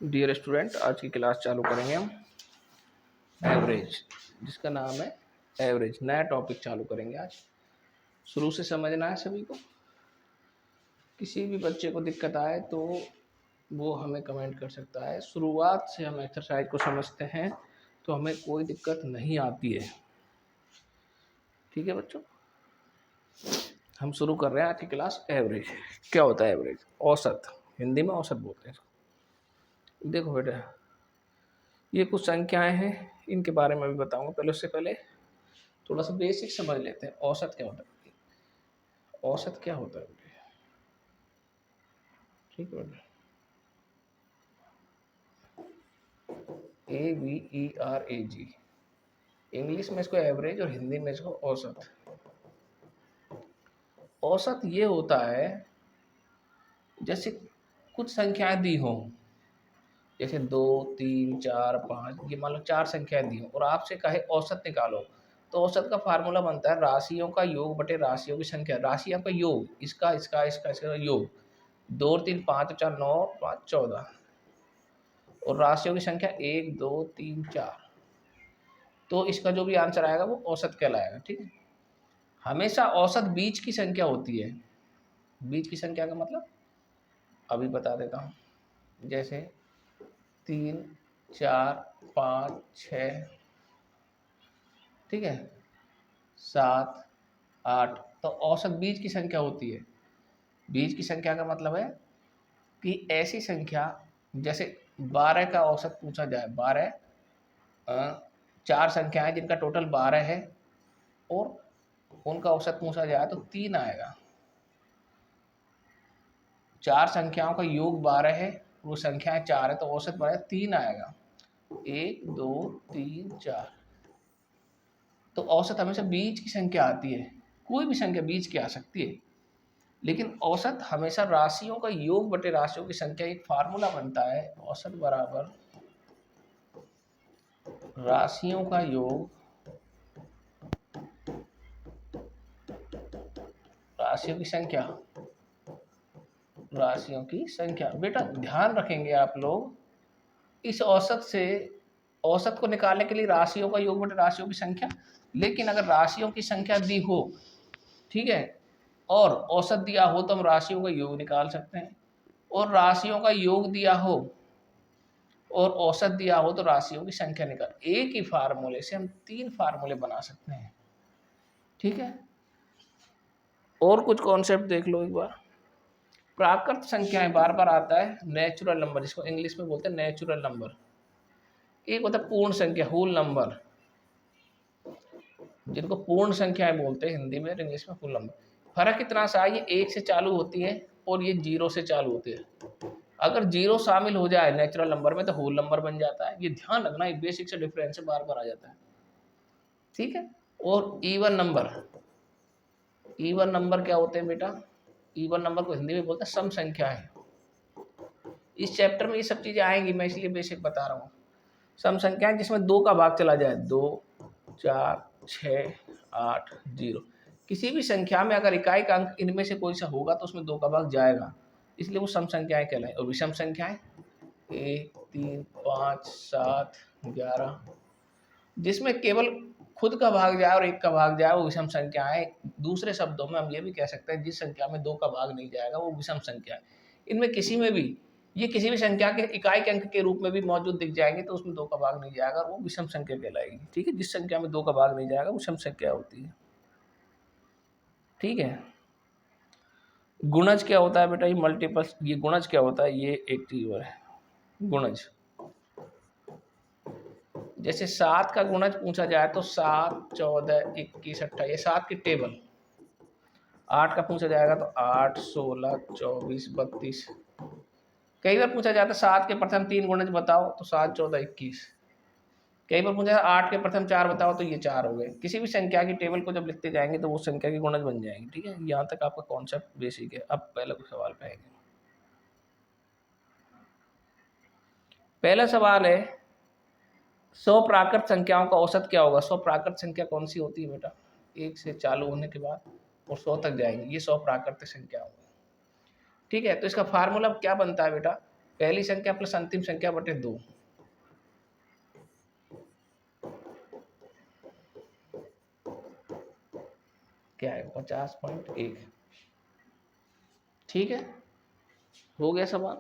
Dear student, आज की class चालू करेंगे हम एवरेज, जिसका नाम है एवरेज। नया टॉपिक चालू करेंगे आज। शुरू से समझना है सभी को। किसी भी बच्चे को दिक्कत आए तो वो हमें कमेंट कर सकता है। शुरुआत से हम एक्सरसाइज को समझते हैं तो हमें कोई दिक्कत नहीं आती है। ठीक है बच्चों, हम शुरू कर रहे हैं आज की क्लास। एवरेज क्या होता है? एवरेज औसत, हिंदी में औसत बोलते हैं इसको। देखो बेटा, ये कुछ संख्याएं हैं, इनके बारे में भी बताऊंगा। पहले उससे पहले थोड़ा सा बेसिक समझ लेते हैं। औसत क्या होता है? औसत क्या होता है बेटे? ठीक है बेटा, AVERAG। इंग्लिश में इसको एवरेज और हिंदी में इसको औसत। औसत ये होता है जैसे कुछ संख्याएं दी हों, जैसे 2, 3, 4, 5, ये मान लो 4 संख्याएं दी हों और आपसे कहे औसत निकालो, तो औसत का फार्मूला बनता है राशियों का योग बटे राशियों की संख्या। राशियों का योग, इसका इसका इसका इसका योग। 2 और 3 5 4 9 5 14, और राशियों की संख्या 1 2 3 4। तो इसका जो भी आंसर आएगा वो औसत कहलाएगा। ठीक है, हमेशा औसत बीच की संख्या होती है। बीच की संख्या का मतलब अभी बता देता हूँ। जैसे 3 4 5 6, ठीक है, 7 8, तो औसत बीच की संख्या होती है। बीच की संख्या का मतलब है कि ऐसी संख्या, जैसे 12 का औसत पूछा जाए, 12 चार संख्याएं जिनका टोटल 12 है और उनका औसत पूछा जाए तो 3 आएगा। चार संख्याओं का योग 12 है, वो संख्याएं 4 है, तो औसत 12 3 आएगा। 1 2 3 4। तो औसत हमेशा बीच की संख्या आती है। कोई भी संख्या बीच की आ सकती है, लेकिन औसत हमेशा राशियों का योग बटे राशियों की संख्या। एक फार्मूला बनता है, औसत बराबर राशियों का योग राशियों की संख्या। राशियों की संख्या बेटा ध्यान रखेंगे आप लोग, इस औसत से, औसत को निकालने के लिए राशियों का योग बटे राशियों की संख्या। लेकिन अगर राशियों की संख्या दी हो, ठीक है, और औसत दिया हो, तो हम राशियों का योग निकाल सकते हैं। और राशियों का योग दिया हो और औसत दिया हो तो राशियों की संख्या निकाल। एक ही फार्मूले से हम 3 फार्मूले बना सकते हैं। ठीक है, और कुछ कॉन्सेप्ट देख लो एक बार। प्राकृत संख्याएं बार बार आता है, नेचुरल नंबर, जिसको इंग्लिश में बोलते हैं नेचुरल नंबर। एक होता है पूर्ण संख्या, होल नंबर, जिनको पूर्ण संख्याएं बोलते हैं हिंदी में, इंग्लिश में होल नंबर। फर्क इतना सा है, ये 1 से चालू होती है और ये 0 से चालू होती है। अगर 0 शामिल हो जाए नेचुरल नंबर में तो होल नंबर बन जाता है। ये ध्यान रखना, ये बेसिक से डिफरेंस बार बार आ जाता है। ठीक है, और इवन नंबर। इवन नंबर क्या होते हैं बेटा? इवन नंबर को हिंदी में बोलते हैं सम संख्याएं। इस चैप्टर में ये सब चीजें आएंगी, मैं इसलिए बेसिक बता रहा हूँ। सम संख्याएं जिसमें 2 का भाग चला जाए, 2 4 6 8 0। किसी भी संख्या में अगर इकाई का अंक इनमें से कोई सा होगा तो उसमें 2 का भाग जाएगा, इसलिए वो सम संख्याएं कहलाएं। और विषम संख्याएं 1 3 5 7 11, जिसमें केवल खुद का भाग जाए और 1 का भाग जाए, वो विषम संख्याएं। दूसरे शब्दों में हम ये भी कह सकते हैं, जिस संख्या में 2 का भाग नहीं जाएगा वो विषम संख्या है। इनमें किसी में भी, ये किसी भी संख्या के इकाई के अंक के रूप में भी मौजूद दिख जाएंगे तो उसमें 2 का भाग नहीं जाएगा, वो विषम संख्या कहलाएगी। ठीक है, जिस संख्या में 2 का भाग नहीं जाएगा वो विषम संख्या होती है। ठीक है, गुणज क्या होता है बेटा? ये मल्टीपल्स। ये गुणज क्या होता है? ये एक चीज और है गुणज। जैसे 7 का गुणज पूछा जाए तो 7 14 21 28, ये 7 की टेबल। 8 का पूछा जाएगा तो 8 16 24 32। कई बार पूछा जाता है 7 के प्रथम 3 गुणज बताओ तो 7 14 21। कई बार पूछा जाता है 8 के प्रथम 4 बताओ तो ये 4 हो गए। किसी भी संख्या की टेबल को जब लिखते जाएंगे तो वो संख्या की गुणज बन जाएंगे। ठीक है, यहाँ तक आपका कॉन्सेप्ट बेसिक है। अब पहला कुछ सवाल पे आएंगे। पहला सवाल है, 100 प्राकृत संख्याओं का औसत क्या होगा? 100 प्राकृत संख्या कौन सी होती है बेटा? 1 से चालू होने के बाद और 100 तक जाएंगे, ये 100 प्राकृतिक संख्या होगी। ठीक है, तो इसका फार्मूला क्या बनता है बेटा? पहली संख्या प्लस अंतिम संख्या बटे 2। क्या है 50.1। ठीक है, हो गया सवाल।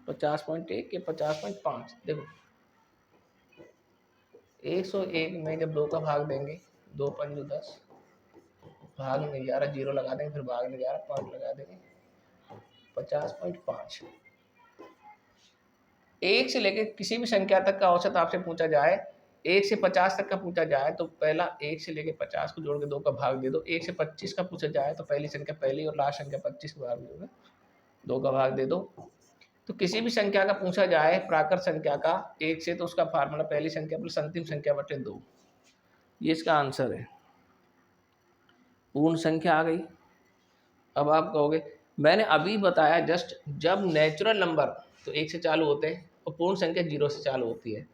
50.1 या 50.5। देखो 101 में जब 2 का भाग देंगे, 2 पंजू 10, भाग में 11, जीरो लगा देंगे, फिर भाग में 11, 5 लगा देंगे, 50.5। 1 से लेकर किसी भी संख्या तक का औसत आपसे पूछा जाए, 1 से 50 तक का पूछा जाए तो पहला 1 से लेकर 50 को जोड़ के 2 का भाग दे दो। 1 से 25 का पूछा जाए तो पहली संख्या पहली और लास्ट संख्या 25 को भाग दोगे, 2 का भाग दे दो। तो किसी भी संख्या का पूछा जाए प्राकृत संख्या का 1 से, तो उसका फार्मूला पहली संख्या प्लस अंतिम संख्या बटे 2। ये इसका आंसर है। पूर्ण संख्या आ गई। अब आप कहोगे मैंने अभी बताया जस्ट, जब नेचुरल नंबर तो 1 से चालू होते हैं और पूर्ण संख्या 0 से चालू होती है।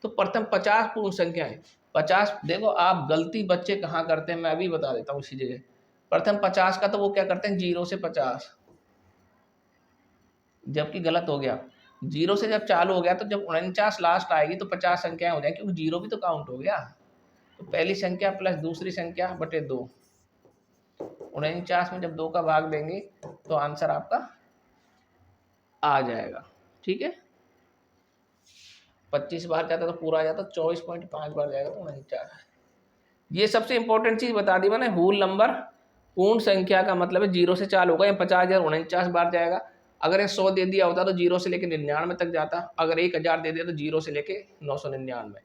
तो प्रथम 50 पूर्ण संख्या है। 50, देखो आप गलती बच्चे कहाँ करते हैं, मैं अभी बता देता हूँ उसी जगह। प्रथम 50 का तो वो क्या करते हैं 0 से 50, जबकि गलत हो गया। 0 से जब चालू हो गया तो जब 49 लास्ट आएगी तो 50 संख्याएं हो जाएंगी, क्योंकि 0 भी तो काउंट हो गया। तो पहली संख्या प्लस दूसरी संख्या बटे 2। 49 में जब 2 का भाग देंगे तो आंसर आपका आ जाएगा। ठीक है, 25 बार जाता तो पूरा आ जाता, 24.5 बार जाएगा तो 49। ये सबसे इंपॉर्टेंट चीज बता दी मैंने। होल नंबर पूर्ण संख्या का मतलब है 0 से चालू होगा, या 50,049 बार जाएगा। अगर ये 100 दे दिया होता तो 0 से लेकर 99 तक जाता। अगर 1000 दे दिया तो 0 से लेकर 999।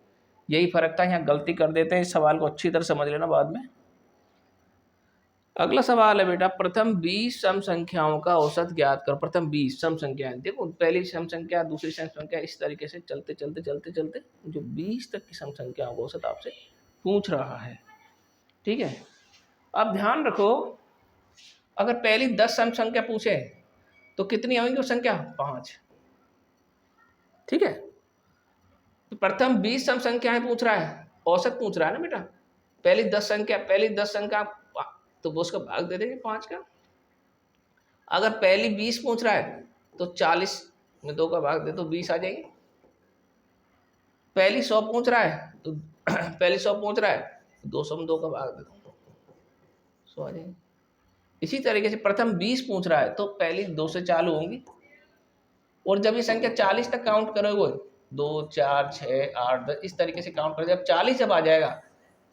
यही फर्क था, यहाँ गलती कर देते हैं। इस सवाल को अच्छी तरह समझ लेना बाद में। अगला सवाल है बेटा, प्रथम 20 सम संख्याओं का औसत ज्ञात करो। प्रथम 20 सम संख्याएं, देखो पहली सम संख्या, दूसरी सम संख्या, इस तरीके से चलते चलते चलते चलते जो 20 तक की सम संख्याओं का औसत आपसे पूछ रहा है। ठीक है, अब ध्यान रखो, अगर पहली 10 सम संख्या पूछे तो कितनी आएंगी वो संख्या 5। ठीक है, तो प्रथम 20 सम संख्याएं पूछ रहा है, औसत पूछ रहा है ना बेटा। पहली 10 संख्या तो वो उसका भाग दे देंगे 5 का। अगर पहली 20 पूछ रहा है तो 40 में 2 का भाग दे तो 20 आ जाएगी। पहली 100 पूछ रहा है तो पहली 100 पूछ रहा है तो 200 में 2 का भाग दे दो, 100 आ जाएगी। इसी तरीके से प्रथम 20 पूछ रहा है तो पहली 2 से चालू होंगी, और जब ये संख्या 40 तक काउंट करोगे 2 4 6 8 10 इस तरीके से काउंट करोगे, जब 40 जब आ जाएगा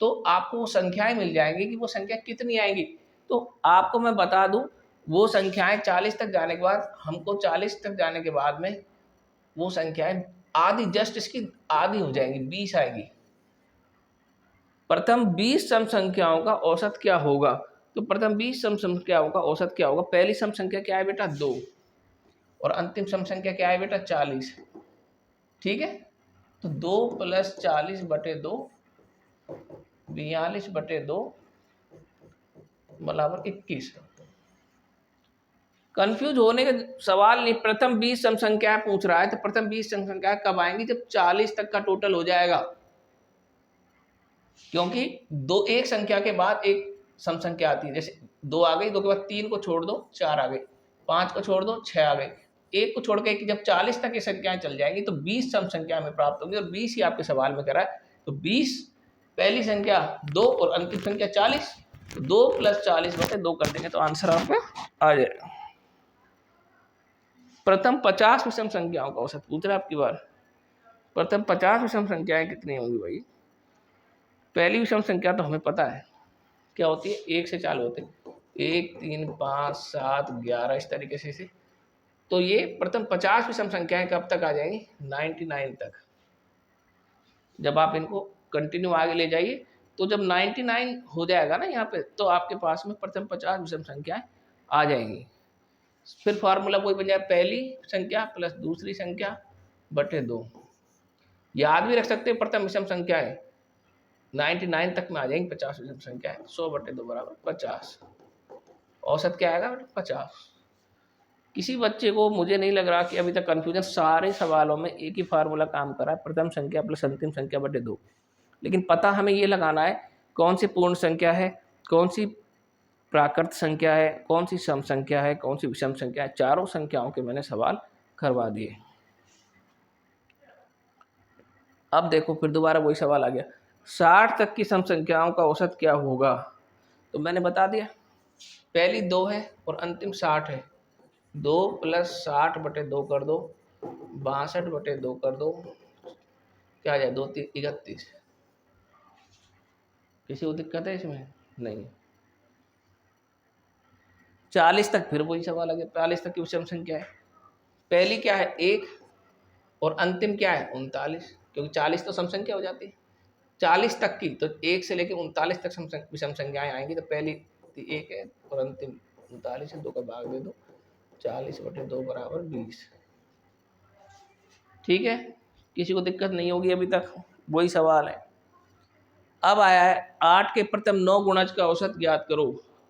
तो आपको वो संख्याएं मिल जाएंगी कि वो संख्या कितनी आएंगी। तो आपको मैं बता दूं, वो संख्याएं 40 तक जाने के बाद, हमको 40 तक जाने के बाद में वो संख्याएं आधी, जस्ट इसकी आधी हो जाएंगी, 20 आएगी। प्रथम 20 सम संख्याओं का औसत क्या होगा? तो प्रथम 20 सम संख्याओं का औसत क्या होगा? पहली सम संख्या क्या है बेटा 2, और अंतिम सम संख्या क्या है बेटा 40। ठीक है, तो 2 + 40 बटे 2, 42 बटे 2 बराबर 21। कंफ्यूज होने का सवाल नहीं। प्रथम 20 सम संख्या पूछ रहा है तो प्रथम 20 सम संख्या कब आएंगी? जब 40 तक का टोटल हो जाएगा, क्योंकि एक संख्या के बाद एक सम संख्या आती है। जैसे 2 आ गई, 2 के बाद 3 को छोड़ दो 4 आ गई, 5 को छोड़ दो 6 आ गई, 1 को छोड़ के जब 40 तक की संख्याएं चल जाएंगी तो 20 सम संख्या में प्राप्त होंगी, और 20 ही आपके सवाल में करा है। तो 20 पहली संख्या 2 और अंतिम संख्या 40, 2 + 40 बटे 2 कर देंगे तो आंसर आपका आ जाएगा। प्रथम 50 विषम संख्याओं का औसत पूछ रहा है आपकी बार। प्रथम 50 विषम संख्याएं कितनी होंगी भाई? पहली विषम संख्या तो हमें पता है क्या होती है, 1 से चालू होते हैं, 1 3 5 7 11 इस तरीके से। तो ये प्रथम 50 विषम संख्याएं कब तक आ जाएंगी? 99 तक। जब आप इनको कंटिन्यू आगे ले जाइए तो जब 99 हो जाएगा ना यहाँ पे, तो आपके पास में प्रथम 50 विषम संख्याएं आ जाएंगी। फिर फार्मूला वही बन जाए, पहली संख्या प्लस दूसरी संख्या बटे 2। याद भी रख सकते हैं, प्रथम विषम संख्या है 99 तक में आ जाएंगी 50 विषम संख्या है, 100 बटे 2 बराबर 50। औसत क्या आएगा बेटा? 50। किसी बच्चे को मुझे नहीं लग रहा कि अभी तक कंफ्यूजन, सारे सवालों में एक ही फार्मूला काम कर रहा है, प्रथम संख्या प्लस अंतिम संख्या बटे 2। लेकिन पता हमें ये लगाना है कौन सी पूर्ण संख्या है, कौन सी प्राकृत संख्या है, कौन सी सम संख्या है, कौन सी विषम संख्या है। चारों संख्याओं के मैंने सवाल करवा दिए। अब देखो फिर दोबारा वही सवाल आ गया, 60 तक की सम संख्याओं का औसत क्या होगा। तो मैंने बता दिया, पहली 2 है और अंतिम 60 है, 2 + 60 बटे 2 कर दो, 62 बटे 2 कर दो, क्या आ जाए 2 3 31। किसी को दिक्कत है इसमें? नहीं। 40 तक फिर वही सवाल आ गया, 40 तक की विषम संख्या है, पहली क्या है 1 और अंतिम क्या है 39, क्योंकि 40 तो सम संख्या हो जाती है। 40 तक की तो 1 से लेकर 39 तक विषम संख्याएं आएंगी, तो पहली 1 है और अंतिम 39 है, 2 का भाग दे दो, 40 बटे 2 बराबर 20। ठीक है, किसी को दिक्कत नहीं होगी अभी तक, वही सवाल है। अब आया है 8 के प्रथम 9 गुणज का औसत ज्ञात करो।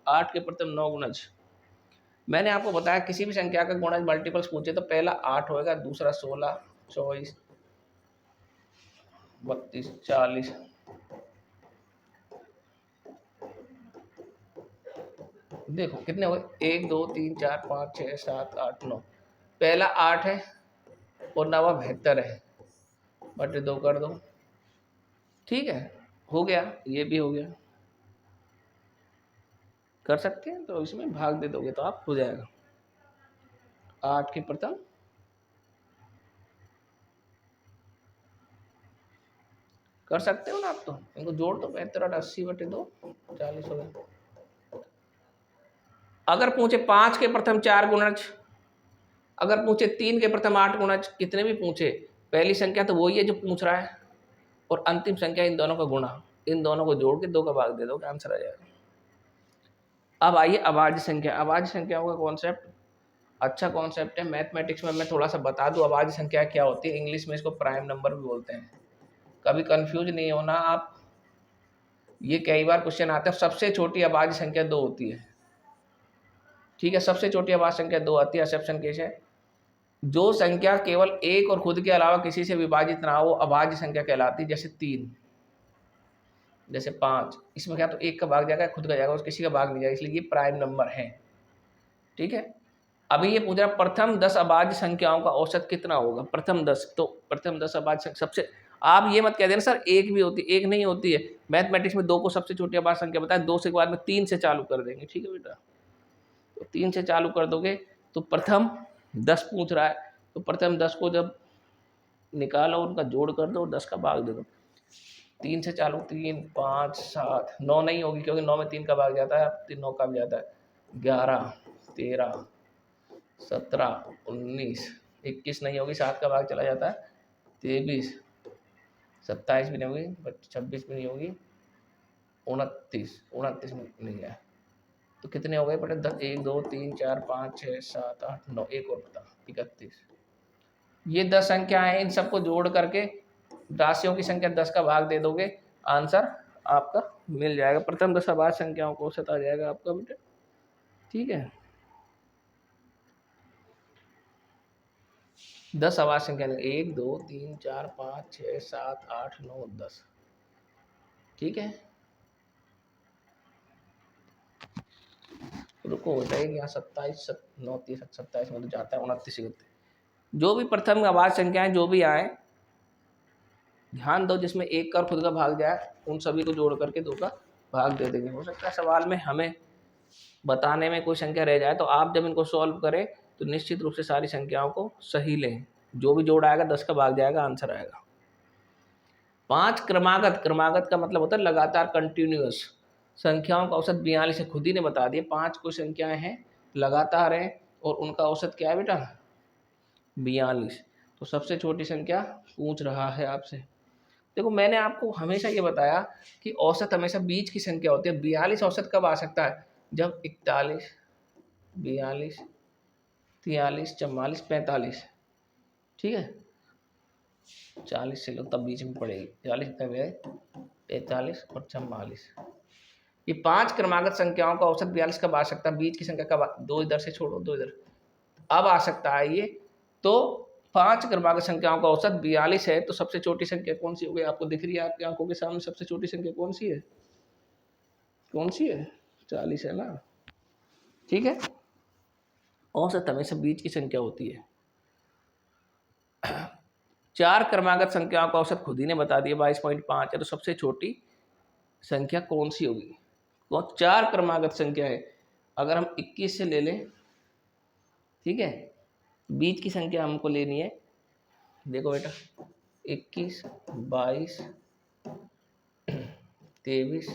8 के प्रथम 9 गुणज, मैंने आपको बताया किसी भी संख्या का गुणज मल्टीपल्स पूछे तो पहला 8 होएगा, दूसरा 16, 24, 32, 40। देखो कितने हुए, 1 2 3 4 5 6 7 8 9, पहला 8 है और नवा 72 है, बटे 2 कर दो। ठीक है, हो गया, ये भी हो गया। कर सकते हैं, तो इसमें भाग दे दोगे तो आप हो जाएगा। 8 के प्रथम, कर सकते हो ना आप, तो इनको जोड़ दो, 72 और 80 बटे 2 40 हो गए। अगर पूछे 5 के प्रथम 4 गुणज, अगर पूछे 3 के प्रथम 8 गुणज, कितने भी पूछे, पहली संख्या तो वही है जो पूछ रहा है और अंतिम संख्या इन दोनों का गुणा, इन दोनों को जोड़ के 2 का भाग दे दो, आंसर आ जाएगा। अब आइए अभाज्य संख्या। अभाज्य संख्याओं का कॉन्सेप्ट अच्छा कॉन्सेप्ट है, मैथमेटिक्स में मैं थोड़ा सा बता दूं अभाज्य संख्या क्या होती है। इंग्लिश में इसको प्राइम नंबर भी बोलते हैं, कभी कंफ्यूज नहीं होना आप। ये कई बार क्वेश्चन आते हैं, सबसे छोटी अभाज्य संख्या 2 होती है। ठीक है, सबसे छोटी अभाज्य संख्या 2 आती है, एक्सेप्शन केस है। जो संख्या केवल एक और खुद के अलावा किसी से विभाजित ना हो अभाज्य संख्या कहलाती है। जैसे 3, जैसे 5, इसमें क्या तो एक का भाग जाएगा, खुद का जाएगा, और किसी का भाग नहीं जाएगा, इसलिए ये प्राइम नंबर है। ठीक है, अभी ये पूछ रहा प्रथम 10 अभाज्य संख्याओं का औसत कितना होगा। प्रथम 10, तो प्रथम 10 अभाज्य सबसे, आप ये मत कह देना सर एक भी होती है, एक नहीं होती है। मैथमेटिक्स में 2 को सबसे छोटी अभाज्य संख्या बताया, 2 से बाद में 3 से चालू कर देंगे। ठीक है बेटा, तो 3 से चालू कर दोगे तो प्रथम 10 पूछ रहा है, तो प्रथम 10 को जब निकालो उनका जोड़ कर दो, 10 का भाग दे दो। 3 से चालू, 3 5 7 9 नहीं होगी, क्योंकि 9 में 3 का भाग जाता है, 3 9 का भी जाता है, 11 13 17 19 21 नहीं होगी, 7 का भाग चला जाता है, 23 27 भी नहीं होगी, 26 भी नहीं होगी, 29 में नहीं है, तो कितने हो गए बेटे 10, 1 2 3 4 5 6 7 8 9, एक और बता 31। ये 10 संख्या है, इन सबको जोड़ करके राशियों की संख्या 10 का भाग दे दोगे, आंसर आपका मिल जाएगा। प्रथम 10 अभाज्य संख्याओं को औसत आ जाएगा आपका बेटे। ठीक है, 10 अभाज्य संख्या 1 2 3 4 5 6 7 8 9 10। ठीक है, रुको हो जाएगी यहाँ 27 9 30 27 में तो जाता है 29। जो भी प्रथम अभाज्य संख्याएं जो भी आए, ध्यान दो जिसमें एक का खुद का भाग जाए, उन सभी को जोड़ करके 2 का भाग दे देंगे। हो सकता है सवाल में हमें बताने में कोई संख्या रह जाए, तो आप जब इनको सॉल्व करें तो निश्चित रूप से सारी संख्याओं को सही लें, जो भी जोड़ आएगा 10 का भाग जाएगा, आंसर आएगा। 5 क्रमागत, क्रमागत का मतलब होता है लगातार, कंटिन्यूअस संख्याओं का औसत 42 है, खुद ही ने बता दिया। 5 कोई संख्याएं हैं लगातार हैं और उनका औसत क्या है बेटा 42। तो सबसे छोटी संख्या पूछ रहा है आपसे। देखो मैंने आपको हमेशा ये बताया कि औसत हमेशा बीच की संख्या होती है। 42 औसत कब आ सकता है, जब 41 42 43 44 45। ठीक है, 40 से लो तब बीच में पड़ेगी, 40 तक है 45 और 44। ये 5 क्रमागत संख्याओं का औसत 42 कब आ सकता है, बीच की संख्या कब, 2 इधर से छोड़ो 2 इधर, अब आ सकता है ये। तो 5 क्रमागत संख्याओं का औसत 42 है, तो सबसे छोटी संख्या कौन सी हो गई, आपको दिख रही है आपकी आंखों के सामने, सबसे छोटी संख्या कौन सी है, कौन सी है 40 है ना। ठीक है, औसत हमेशा बीच की संख्या होती है। 4 क्रमागत संख्याओं का औसत खुद ही ने बता दिया 22.5 है, तो सबसे छोटी संख्या कौन सी होगी? तो 4 क्रमागत संख्या है, अगर हम 21 से ले लें, ठीक है, बीच की संख्या हमको लेनी है। देखो बेटा 21, 22, 23,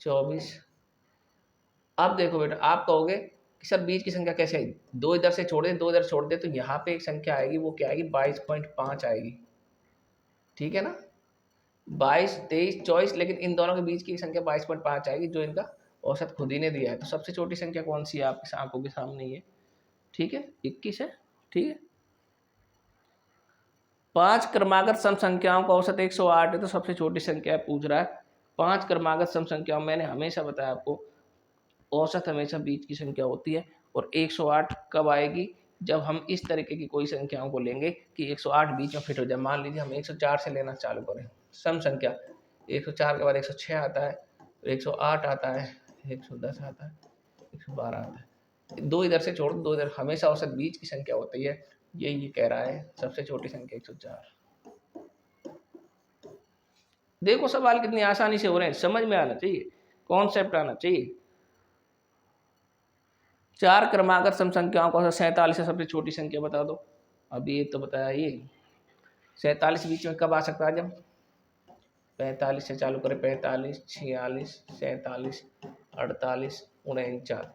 24। अब देखो बेटा, आप कहोगे कि सर बीच की संख्या कैसे आई? दो इधर से छोड़ दे, दो इधर छोड़ दे, तो यहाँ पे एक संख्या आएगी, वो क्या आएगी? 22.5 आएगी, ठीक है ना। 22, 23, 24, लेकिन इन दोनों के बीच की संख्या 22.5 आएगी, जो इनका औसत खुद ही ने दिया है। तो सबसे छोटी संख्या कौन सी है? आपकी आंखों के सामने ही है, ठीक है, 21 है, ठीक है। 5 क्रमागत सम संख्याओं का औसत 108 है, तो सबसे छोटी संख्या पूछ रहा है। 5 क्रमागत सम संख्याओं, मैंने हमेशा बताया आपको, औसत हमेशा बीच की संख्या होती है। और 108 कब आएगी? जब हम इस तरीके की कोई संख्याओं को लेंगे कि 108 बीच में फिट हो जाए। मान लीजिए हम 104 से लेना चालू करें सम संख्या, 104 के बाद 106 आता है, 108 आता है, 110 आता है, 112 आता है। दो इधर से छोड़ दो इधर, हमेशा औसत बीच की संख्या होती है। ये कह रहा है सबसे छोटी संख्या 104। देखो सवाल कितनी आसानी से हो रहे हैं, समझ में आना चाहिए, कॉन्सेप्ट आना चाहिए। 4 क्रमागत सम संख्याओं का 47 से सबसे छोटी संख्या बता दो। अभी ये तो बताया, ये 47 बीच में कब आ सकता है? जब 45 से चालू करें, 45, 46, 47, 48, 49।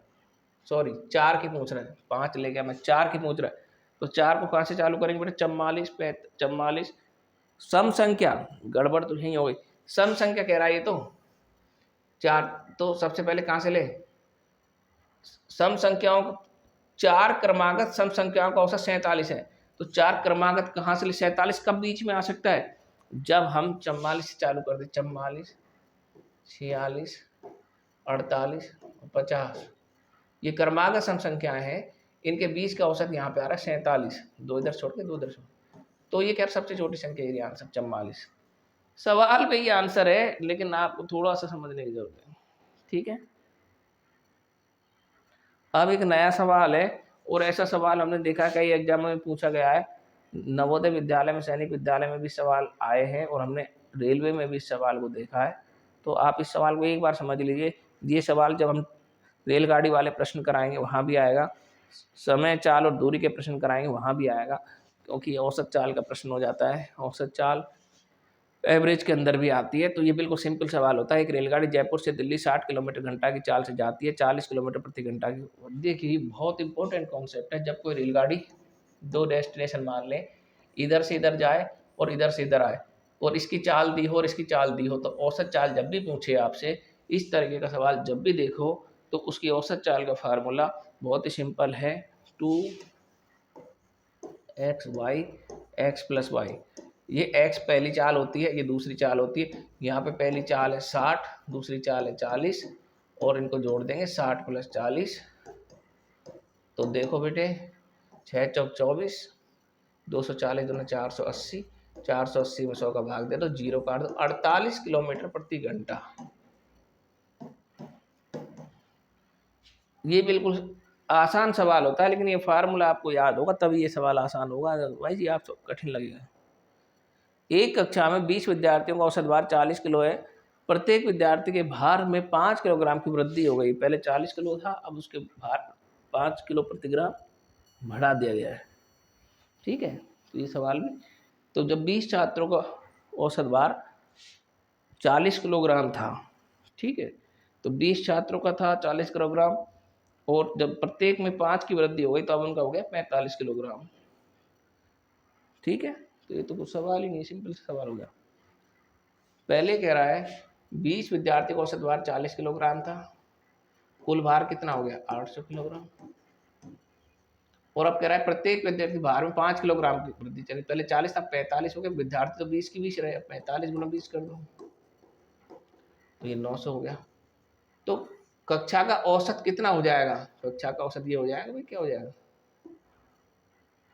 सॉरी 4 की पूछ रहा है, 5 ले गया मैं, 4 की पूछ रहा है। तो 4 को कहाँ से चालू करेंगे बेटा? 44, 44। सम संख्या, गड़बड़ तो यही हो गई, सम संख्या कह रहा है ये तो 4। तो सबसे पहले कहाँ से ले? सम संख्याओं को, 4 क्रमागत सम संख्याओं का औसत 47 है, तो 4 क्रमागत कहाँ से ले? 47 कब बीच में आ सकता है? जब हम 44 से चालू कर दे, 44, 46, 48, 50। ये क्रमागत सम संख्याएं हैं, इनके बीच का औसत यहाँ पे आ रहा है 47, दो इधर छोड़ के दो इधर छोड़, तो ये क्या सबसे छोटी संख्या? ये आंसर 44। सवाल पे ये आंसर है, लेकिन आपको थोड़ा सा समझने की जरूरत है, ठीक है। अब एक नया सवाल है, और ऐसा सवाल हमने देखा कई एग्जाम में पूछा गया है। नवोदय विद्यालय में, सैनिक विद्यालय में भी सवाल आए हैं, और हमने रेलवे में भी इस सवाल को देखा है। तो आप इस सवाल को एक बार समझ लीजिए। ये सवाल जब हम रेलगाड़ी वाले प्रश्न कराएंगे वहाँ भी आएगा, समय, चाल और दूरी के प्रश्न कराएंगे वहाँ भी आएगा, क्योंकि औसत चाल का प्रश्न हो जाता है। औसत चाल एवरेज के अंदर भी आती है। तो ये बिल्कुल सिंपल सवाल होता है। एक रेलगाड़ी जयपुर से दिल्ली 60 किलोमीटर घंटा की चाल से जाती है, 40 किलोमीटर प्रति घंटा की। देखिए बहुत इंपॉर्टेंट कॉन्सेप्ट है। जब कोई रेलगाड़ी दो डेस्टिनेशन मान लें, इधर से इधर जाए और इधर से इधर आए, और इसकी चाल दी हो और इसकी चाल दी हो, तो औसत चाल जब भी पूछे आपसे, इस तरीके का सवाल जब भी देखो, तो उसकी औसत चाल का फार्मूला बहुत ही सिंपल है, 2xy x प्लस वाई। ये x पहली चाल होती है, ये दूसरी चाल होती है। यहाँ पे पहली चाल है 60, दूसरी चाल है 40, और इनको जोड़ देंगे 60 प्लस 40। तो देखो बेटे 6 चौक 24, 240 दूना 480, 480 में 100 का भाग दे दो, जीरो काट दो, 48 किलोमीटर प्रति घंटा। ये बिल्कुल आसान सवाल होता है, लेकिन ये फार्मूला आपको याद होगा तभी ये सवाल आसान होगा, अदरवाइज ये आपको कठिन लगेगा। एक कक्षा में 20 विद्यार्थियों का औसत भार 40 किलो है। प्रत्येक विद्यार्थी के भार में 5 किलोग्राम की वृद्धि हो गई। पहले 40 किलो था, अब उसके भार 5 किलो प्रति ग्राम बढ़ा दिया गया है, ठीक है। तो ये सवाल में, तो जब 20 छात्रों का औसत भार 40 किलोग्राम था, ठीक है, तो 20 छात्रों का था 40 किलोग्राम, और जब प्रत्येक में 5 की वृद्धि हो गई, तो अब उनका हो गया 45 किलोग्राम, ठीक है। तो ये तो कुछ सवाल ही नहीं, सिंपल सा सवाल हो गया। पहले कह रहा है 20 विद्यार्थी का औसत भार 40 किलोग्राम था, कुल भार कितना हो गया? 800 किलोग्राम। और अब कह रहा है प्रत्येक विद्यार्थी भार में 5 किलोग्राम की वृद्धि चली। पहले 40 था, 45 हो गया, विद्यार्थी तो 20 की 20 रहे, 45 गुना 20 कर दो, तो ये 900 हो गया। तो कक्षा का औसत कितना हो जाएगा? कक्षा का औसत ये हो जाएगा भाई, क्या हो जाएगा?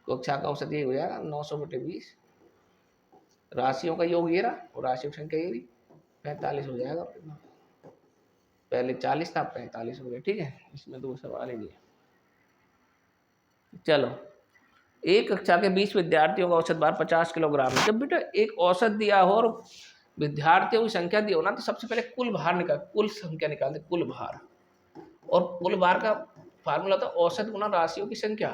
कक्षा का औसत ये हो जाएगा 900 बटे 20, राशियों का योग ये रहा और राशियों की संख्या ये रही, 45 हो जाएगा। पहले 40 था, 45 हो गया, ठीक है। इसमें तो सवाल ही नहीं है। चलो एक कक्षा के 20 विद्यार्थियों का औसत भार 50 किलोग्राम है। जब बेटा एक औसत दिया हो और विद्यार्थियों की संख्या दी हो ना, तो सबसे पहले कुल भार निकाल, कुल संख्या निकालते, कुल भार। और कुल भार का फार्मूला था औसत गुना राशियों की संख्या,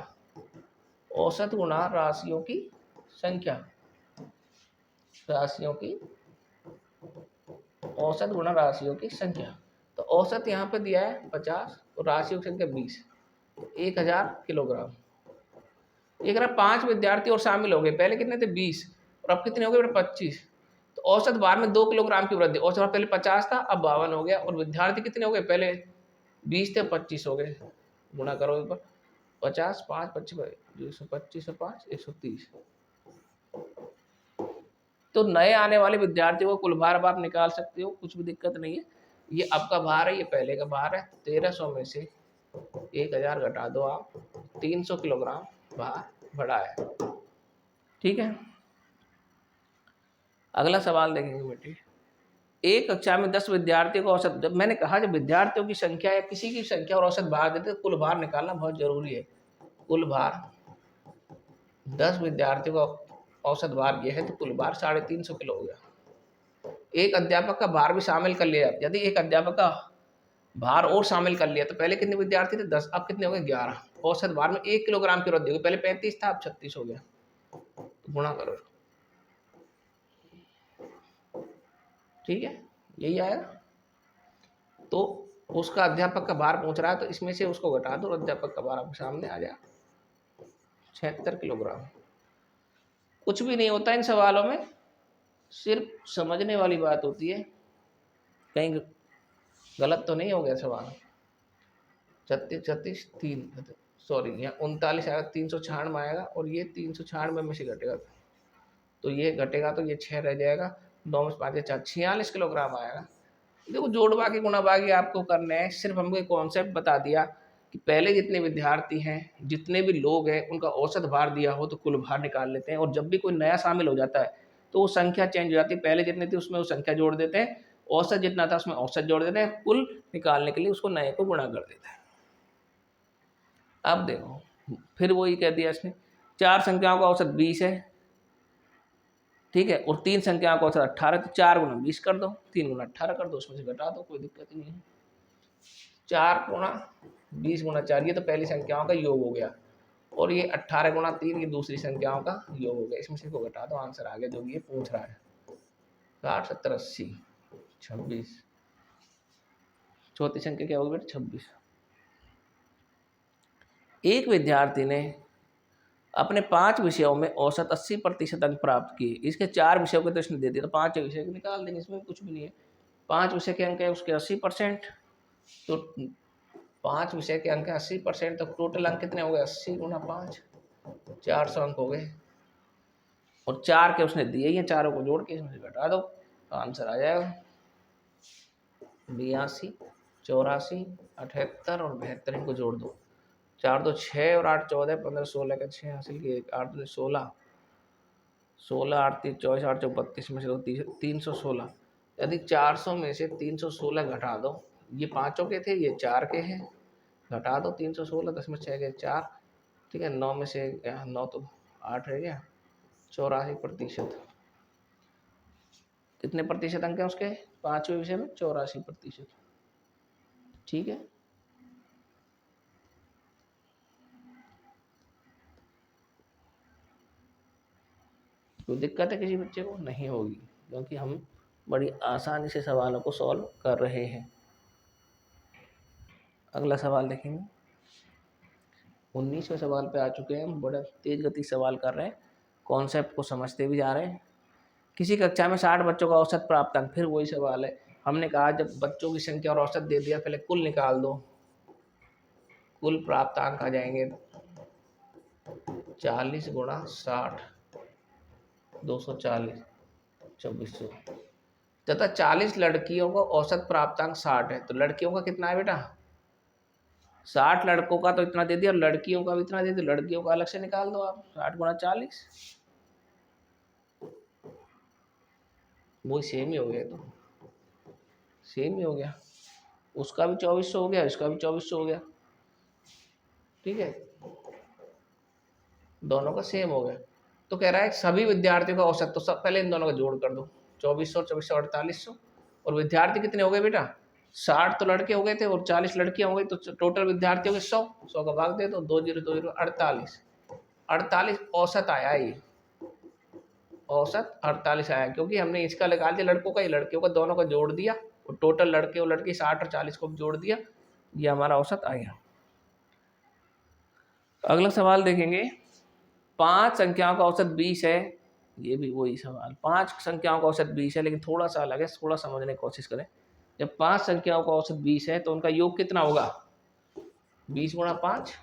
औसत गुना राशियों की संख्या, राशियों की, औसत गुना राशियों की संख्या। तो औसत यहाँ पे दिया है 50 और राशियों की संख्या 20, 1000 किलोग्राम। एक 5 विद्यार्थी और शामिल हो गए, पहले कितने थे 20 और अब कितने हो गए 25। तो औसत भार में 2 किलोग्राम की वृद्धि, औसत भार पहले 50 था अब 52 हो गया, और विद्यार्थी कितने हो गए, पहले 20 थे 25 हो गए। गुणा करो एक बार, 50 5 25 125 5 130। तो नए आने वाले विद्यार्थियों को कुल भार अब आप निकाल सकते हो, कुछ भी दिक्कत नहीं है। ये आपका भार है, ये पहले का भार है। 1300 में से 1000 घटा दो आप, 300 किलोग्राम भार बढ़ा है। ठीक है, अगला सवाल देखेंगे बेटे। एक कक्षा में 10 विद्यार्थियों का औसत, जब मैंने कहा जब विद्यार्थियों की संख्या या किसी की संख्या और औसत भार देते तो कुल भार निकालना बहुत जरूरी है। कुल भार 10 विद्यार्थियों का औसत भार यह है, तो कुल भार 350 किलो हो गया। एक अध्यापक का भार भी शामिल कर लिया, यदि एक अध्यापक का भार और शामिल कर लिया तो पहले कितने विद्यार्थी थे 10, अब कितने हो गए 11। औसत भार में 1 किलोग्राम की वृद्धि होगी, पहले 35 था अब 36 हो गया। तो गुणा करो, ठीक है, यही आएगा। तो उसका अध्यापक का भार पहुंच रहा है, तो इसमें से उसको घटा दो और अध्यापक का भार आपके सामने आ जाए 76 किलोग्राम। कुछ भी नहीं होता इन सवालों में, सिर्फ समझने वाली बात होती है। कहीं गलत तो नहीं हो गया सवाल? 36 3, सॉरी यहाँ 39 आएगा, 396 आएगा, और ये 396 में से घटेगा तो ये घटेगा, तो ये 6 रह जाएगा, 9 में 5 4, 46 किलोग्राम आएगा। देखो जोड़ बाकी गुणा बाकी आपको करना है, सिर्फ हमको एक कॉन्सेप्ट बता दिया कि पहले जितने विद्यार्थी हैं, जितने भी लोग हैं, उनका औसत भार दिया हो तो कुल भार निकाल लेते हैं। और जब भी कोई नया शामिल हो जाता है तो वो संख्या चेंज हो जाती है, पहले जितने थे उसमें वो संख्या जोड़ देते हैं, औसत जितना था उसमें औसत जोड़ देते हैं, कुल निकालने के लिए उसको नए को गुणा कर देते हैं। अब देखो फिर वही कह दिया इसने, 4 संख्याओं का औसत 20 है, ठीक है, और 3 संख्याओं का औसत 18, तो 4 गुना 20 कर दो, 3 गुना 18 कर दो, उसमें से घटा दो, कोई दिक्कत नहीं है। 4 गुना 20 गुना 4, ये तो पहली संख्याओं का योग हो गया, और ये 18 गुना 3 ये दूसरी संख्याओं का योग हो गया। इसमें से को घटा दो, आंसर आ गया जो ये पूछ रहा है। 60 70 80 26, चौथी संख्या क्या होगी बेटा 26। एक विद्यार्थी ने अपने 5 विषयों में औसत 80% अंक प्राप्त किए, इसके 4 विषयों के तो इसने दे दिया, तो 5 विषय को निकाल देंगे, इसमें कुछ भी नहीं है। 5 विषय के अंक है उसके 80%, तो 5 विषय के अंक 80%, तो टोटल अंक कितने हो गए 80 गुना 5, 400 अंक हो गए। और 4 के उसने दिए ही हैं, चारों को जोड़ के इसमें से घटा दो, तो आंसर आ जाएगा 82 84 78 और 72, इनको जोड़ दो। 4 2 6 और 8 14 15 16 का 6 हासिल किए, 8 2 16 16 8 3 24 8 4 32 में से 316। यदि 400 में से 316 घटा दो, ये पाँचों के थे, ये 4 के हैं, घटा दो 316, 10 में 6 गए 4, ठीक है, 9 में से 9 तो 8 रह गया, 84%। कितने प्रतिशत अंक हैं उसके 5वें विषय में? 84%। ठीक है, कोई दिक्कत है किसी बच्चे को? नहीं होगी, क्योंकि हम बड़ी आसानी से सवालों को सॉल्व कर रहे हैं। अगला सवाल देखेंगे, 19वें सवाल पे आ चुके हैं हम, बड़ा तेज गति सवाल कर रहे हैं, कॉन्सेप्ट को समझते भी जा रहे हैं। किसी कक्षा में 60 बच्चों का औसत प्राप्त अंक, फिर वही सवाल है, हमने कहा जब बच्चों की संख्या और औसत दे दिया, पहले कुल निकाल दो, कुल प्राप्त अंक आ जाएंगे 40 गुणा 60 240 2400, तथा 40 लड़कियों को औसत प्राप्तांक 60 है, तो लड़कियों का कितना है बेटा 60, लड़कों का तो इतना दे दिया और लड़कियों का भी इतना दे दिया, लड़कियों का अलग से निकाल दो आप, 60 गुणा 40, वो सेम ही हो गया, तो सेम ही हो गया, उसका भी 2400 हो गया, इसका भी 2400 हो गया, ठीक है, दोनों का सेम हो गया। तो कह रहा है सभी विद्यार्थियों का औसत, तो सब पहले इन दोनों का जोड़ कर दो, 2400 2400 4800। और विद्यार्थी कितने हो गए बेटा, 60 तो लड़के हो गए थे और 40 लड़कियां हो गई, तो टोटल विद्यार्थी हो गए 100, 100 का भाग दे दो, 2020 48, 48 औसत आया ये, औसत 48 आया, क्योंकि हमने इसका लगा दिया लड़कों का, ये लड़कियों का, दोनों का जोड़ दिया और टोटल लड़के और लड़की 60 और 40 को जोड़ दिया, ये हमारा औसत आ गया। अगला सवाल देखेंगे, 5 संख्याओं का औसत 20 है, ये भी वही सवाल, 5 संख्याओं का औसत 20 है, लेकिन थोड़ा सा अलग है, थोड़ा समझने की कोशिश करें। जब 5 संख्याओं का औसत 20 है तो उनका योग कितना होगा, 20 गुणा 5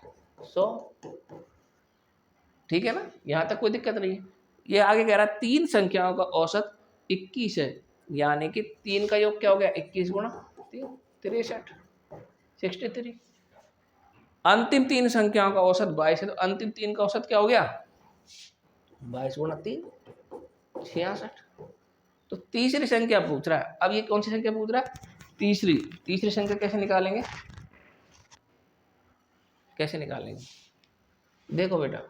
100, ठीक है ना, यहाँ तक कोई दिक्कत नहीं है। ये आगे कह रहा है 3 संख्याओं का औसत 21 है, यानी कि 3 का योग क्या हो गया, 21 गुणा 3 63, 63। अंतिम 3 संख्याओं का औसत 22 है, तो अंतिम 3 का औसत क्या हो गया, 22 गुणा 3 66। तो तीसरी संख्या पूछ रहा है, अब ये कौन सी संख्या पूछ रहा है, तीसरी संख्या कैसे निकालेंगे, कैसे निकालेंगे, देखो बेटा,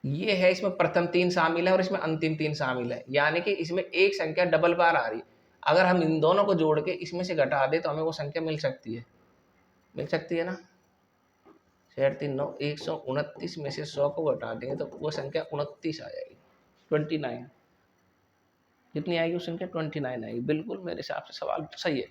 ये है, इसमें प्रथम 3 शामिल है और इसमें अंतिम 3 शामिल है, यानी कि इसमें एक संख्या डबल बार आ रही है। अगर हम इन दोनों को जोड़ के इसमें से घटा दे तो हमें वो संख्या मिल सकती है, मिल सकती है ना, 3 9 129 में से 100 को घटा देंगे तो वो संख्या 29 आ जाएगी, 29, कितनी आएगी वो संख्या, 29 आएगी। बिल्कुल मेरे हिसाब से सवाल सही है।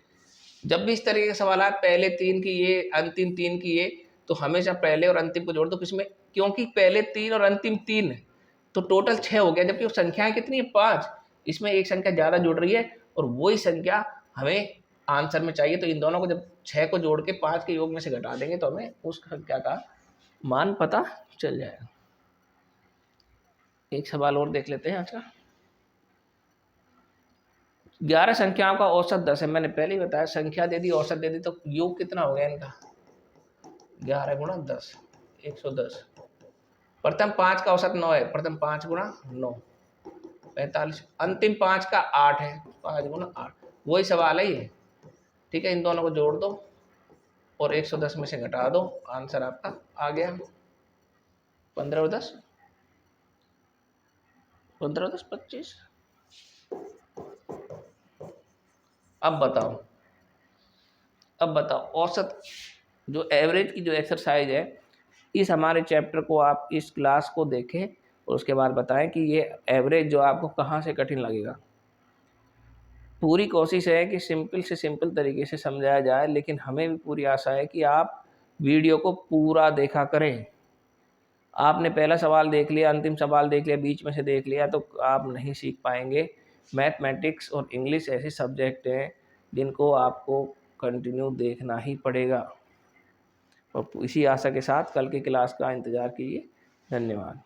जब भी इस तरीके के सवाल आए, पहले 3 की ये, अंतिम 3 की ये, तो हमेशा पहले और अंतिम को जोड़ दो किसमें, क्योंकि पहले 3 और अंतिम 3 है तो टोटल 6 हो गया, जबकि वो संख्याएं कितनी है 5, इसमें एक संख्या ज़्यादा जुड़ रही है और वही संख्या हमें आंसर में चाहिए। तो इन दोनों को जब 6 को जोड़ के 5 के योग में से घटा देंगे तो हमें उस संख्या का मान पता चल जाएगा। एक सवाल और देख लेते हैं आज का, 11 संख्याओं का औसत 10 है, मैंने पहले ही बताया, संख्या दे दी औसत दे दी तो योग कितना हो गया इनका, 11 गुणा 10 110। प्रथम 5 का औसत 9 है, प्रथम 5 गुणा 9 45, अंतिम 5 का 8 है, 5 गुणा 8, वही सवाल है ये, ठीक है। इन दोनों को जोड़ दो और 110 में से घटा दो, आंसर आपका आ गया 15 और 10 15 10 25। अब बताओ औसत, जो एवरेज की जो एक्सरसाइज है, इस हमारे चैप्टर को आप इस क्लास को देखें और उसके बाद बताएं कि ये एवरेज जो आपको कहाँ से कठिन लगेगा। पूरी कोशिश है कि सिंपल से सिंपल तरीके से समझाया जाए, लेकिन हमें भी पूरी आशा है कि आप वीडियो को पूरा देखा करें। आपने पहला सवाल देख लिया, अंतिम सवाल देख लिया, बीच में से देख लिया तो आप नहीं सीख पाएंगे। मैथमेटिक्स और इंग्लिश ऐसे सब्जेक्ट हैं जिनको आपको कंटिन्यू देखना ही पड़ेगा। और इसी आशा के साथ कल की क्लास का इंतज़ार कीजिए। धन्यवाद।